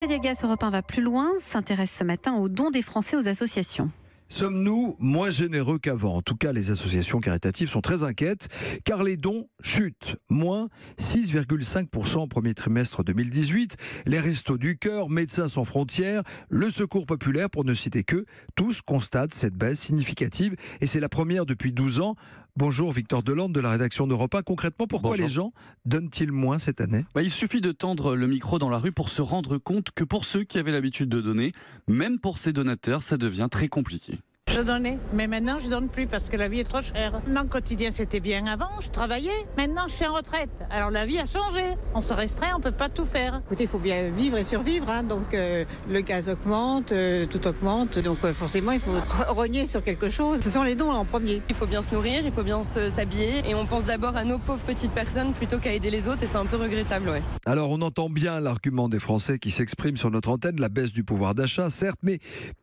Aliagas Europe 1 va plus loin, s'intéresse ce matin aux dons des Français aux associations. Sommes-nous moins généreux qu'avant? En tout cas, les associations caritatives sont très inquiètes car les dons chutent. Moins 6,5% au premier trimestre 2018. Les Restos du Cœur, Médecins sans frontières, le Secours populaire, pour ne citer que, tous constatent cette baisse significative et c'est la première depuis 12 ans. Bonjour Victor Delande de la rédaction d'Europe 1. Concrètement, pourquoi Bonjour. les gens donnent-ils moins cette année? Il suffit de tendre le micro dans la rue pour se rendre compte que pour ceux qui avaient l'habitude de donner, même pour ces donateurs, ça devient très compliqué. Je donnais, mais maintenant je donne plus parce que la vie est trop chère. Mon quotidien c'était bien avant, je travaillais, maintenant je suis en retraite. Alors la vie a changé, on se restreint, on peut pas tout faire. Écoutez, il faut bien vivre et survivre, hein. Donc le gaz augmente, tout augmente, donc forcément il faut rogner sur quelque chose. Ce sont les dons en premier. Il faut bien se nourrir, il faut bien s'habiller et on pense d'abord à nos pauvres petites personnes plutôt qu'à aider les autres et c'est un peu regrettable, ouais. Alors on entend bien l'argument des Français qui s'expriment sur notre antenne, la baisse du pouvoir d'achat, certes, mais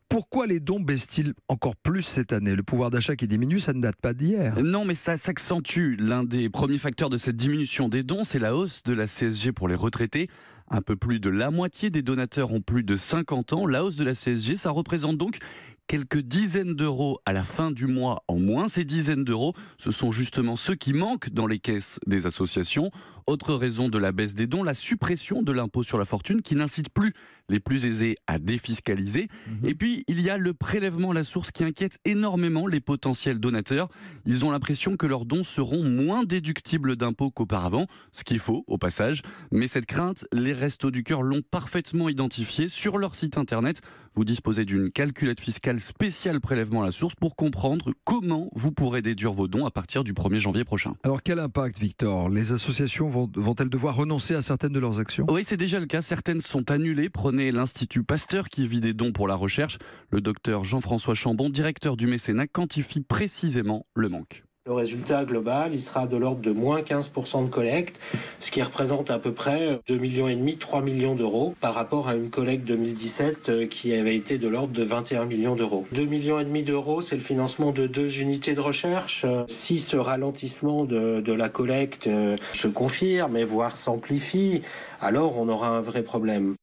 pourquoi les dons baissent-ils encore plus cette année? Le pouvoir d'achat qui diminue, ça ne date pas d'hier. Non, mais ça s'accentue. L'un des premiers facteurs de cette diminution des dons, c'est la hausse de la CSG pour les retraités. Un peu plus de la moitié des donateurs ont plus de 50 ans. La hausse de la CSG, ça représente donc quelques dizaines d'euros à la fin du mois en moins. Ces dizaines d'euros, ce sont justement ceux qui manquent dans les caisses des associations. Autre raison de la baisse des dons, la suppression de l'impôt sur la fortune qui n'incite plus les plus aisés à défiscaliser. Et puis, il y a le prélèvement à la source qui inquiète énormément les potentiels donateurs. Ils ont l'impression que leurs dons seront moins déductibles d'impôts qu'auparavant, ce qui est faux au passage. Mais cette crainte, les Restos du Cœur l'ont parfaitement identifiée sur leur site internet. Vous disposez d'une calculette fiscale spéciale prélèvement à la source pour comprendre comment vous pourrez déduire vos dons à partir du 1er janvier prochain. Alors quel impact, Victor? Les associations vont-elles devoir renoncer à certaines de leurs actions? Oui, c'est déjà le cas. Certaines sont annulées. Prenez l'Institut Pasteur qui vit des dons pour la recherche. Le docteur Jean-François Chambon, directeur du mécénat, quantifie précisément le manque. Le résultat global, il sera de l'ordre de moins 15% de collecte, ce qui représente à peu près 2,5 millions, 3 millions d'euros par rapport à une collecte 2017 qui avait été de l'ordre de 21 millions d'euros. 2,5 millions d'euros, c'est le financement de 2 unités de recherche. Si ce ralentissement de la collecte se confirme et voire s'amplifie, alors on aura un vrai problème.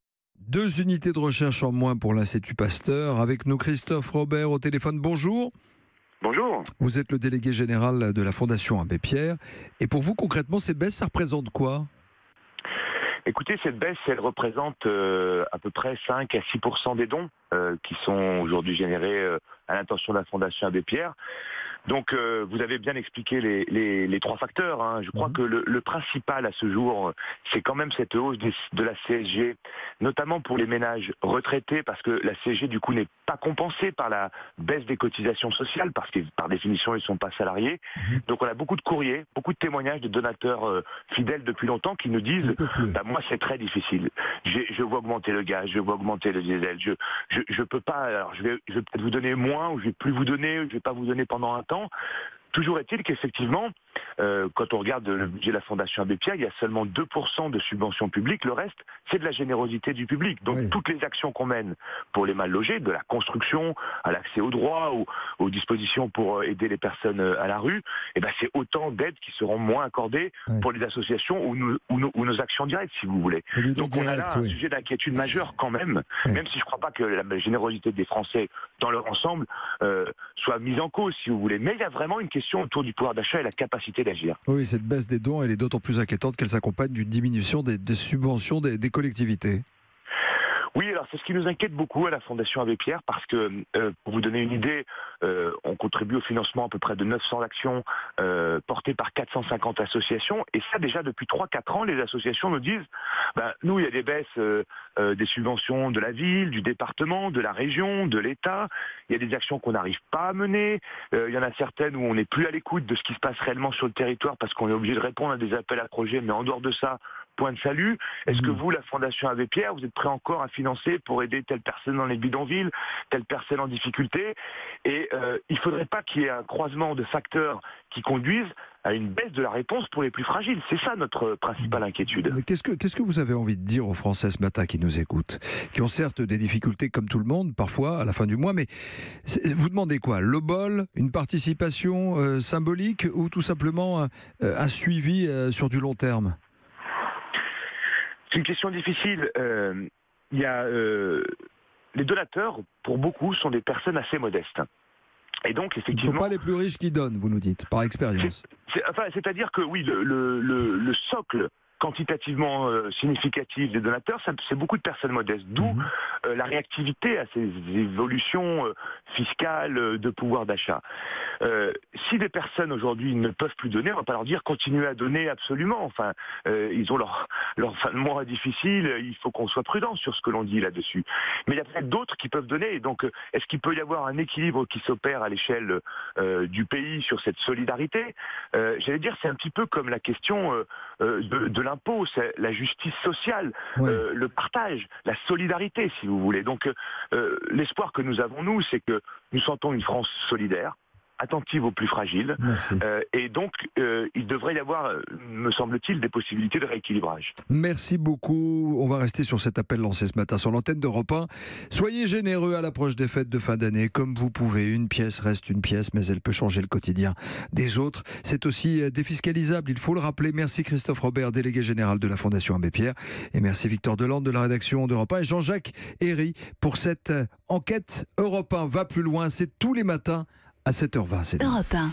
2 unités de recherche en moins pour l'Institut Pasteur. Avec nous, Christophe Robert au téléphone. Bonjour. Bonjour. Vous êtes le délégué général de la Fondation Abbé Pierre. Et pour vous, concrètement, ces baisses, ça représente quoi? Écoutez, cette baisse, elle représente à peu près 5 à 6% des dons qui sont aujourd'hui générés à l'intention de la Fondation Abbé Pierre. Donc vous avez bien expliqué les trois facteurs, hein. Je crois que le principal à ce jour, c'est quand même cette hausse de la CSG, notamment pour les ménages retraités, parce que la CSG du coup n'est pas compensée par la baisse des cotisations sociales, parce que par définition ils ne sont pas salariés. Donc on a beaucoup de courriers, beaucoup de témoignages de donateurs fidèles depuis longtemps qui nous disent moi c'est très difficile, je vois augmenter le gaz, je vois augmenter le diesel, je peux pas, alors je vais peut-être vous donner moins, ou je vais plus vous donner, ou je vais pas vous donner pendant un temps. Toujours est-il qu'effectivement, quand on regarde le budget de la Fondation Abbé Pierre, il y a seulement 2% de subventions publiques. Le reste, c'est de la générosité du public. Donc toutes les actions qu'on mène pour les mal logés, de la construction à l'accès aux droits, aux dispositions pour aider les personnes à la rue, c'est autant d'aides qui seront moins accordées pour les associations ou nos actions directes, si vous voulez. Donc on a là un sujet d'inquiétude majeure quand même, même si je ne crois pas que la générosité des Français dans leur ensemble soit mise en cause, si vous voulez. Mais il y a vraiment une question autour du pouvoir d'achat et la capacité d'agir. Oui, cette baisse des dons, elle est d'autant plus inquiétante qu'elle s'accompagne d'une diminution des subventions des collectivités. Oui, alors c'est ce qui nous inquiète beaucoup à la Fondation Abbé Pierre parce que, pour vous donner une idée, on contribue au financement à peu près de 900 actions portées par 450 associations. Et ça, déjà, depuis 3-4 ans, les associations nous disent, nous, il y a des baisses des subventions de la ville, du département, de la région, de l'État. Il y a des actions qu'on n'arrive pas à mener. Il y en a certaines où on n'est plus à l'écoute de ce qui se passe réellement sur le territoire parce qu'on est obligé de répondre à des appels à projets, mais en dehors de ça, point de salut. Est-ce que vous, la Fondation Abbé Pierre, vous êtes prêt encore à financer pour aider telle personne dans les bidonvilles, telle personne en difficulté? Et il ne faudrait pas qu'il y ait un croisement de facteurs qui conduisent à une baisse de la réponse pour les plus fragiles. C'est ça notre principale inquiétude. Mais qu'est-ce que vous avez envie de dire aux Français ce matin qui nous écoutent, qui ont certes des difficultés comme tout le monde, parfois à la fin du mois, mais vous demandez quoi? L'obol, une participation symbolique ou tout simplement un suivi sur du long terme? C'est une question difficile. il y a les donateurs, pour beaucoup, sont des personnes assez modestes. Et donc, effectivement, ce ne sont pas les plus riches qui donnent, vous nous dites, par expérience. C'est-à-dire que oui, le socle quantitativement significatif des donateurs, c'est beaucoup de personnes modestes. D'où la réactivité à ces évolutions fiscales de pouvoir d'achat. Si des personnes aujourd'hui ne peuvent plus donner, on ne va pas leur dire continuez à donner absolument. Enfin, ils ont leur fin de mois difficile, il faut qu'on soit prudent sur ce que l'on dit là-dessus. Mais il y a peut-être d'autres qui peuvent donner. Donc, est-ce qu'il peut y avoir un équilibre qui s'opère à l'échelle du pays sur cette solidarité? J'allais dire, c'est un petit peu comme la question de l'impôt, c'est la justice sociale, le partage, la solidarité, si vous voulez. Donc, l'espoir que nous avons, nous, c'est que nous sentons une France solidaire, attentive aux plus fragiles. Et donc, il devrait y avoir, me semble-t-il, des possibilités de rééquilibrage. Merci beaucoup. On va rester sur cet appel lancé ce matin sur l'antenne d'Europe 1. Soyez généreux à l'approche des fêtes de fin d'année, comme vous pouvez. Une pièce reste une pièce, mais elle peut changer le quotidien des autres. C'est aussi défiscalisable, il faut le rappeler. Merci Christophe Robert, délégué général de la Fondation Abbé Pierre. Et merci Victor Delande de la rédaction d'Europe 1 et Jean-Jacques Herry pour cette enquête. Europe 1 va plus loin, c'est tous les matins à 7h20. Europe 1.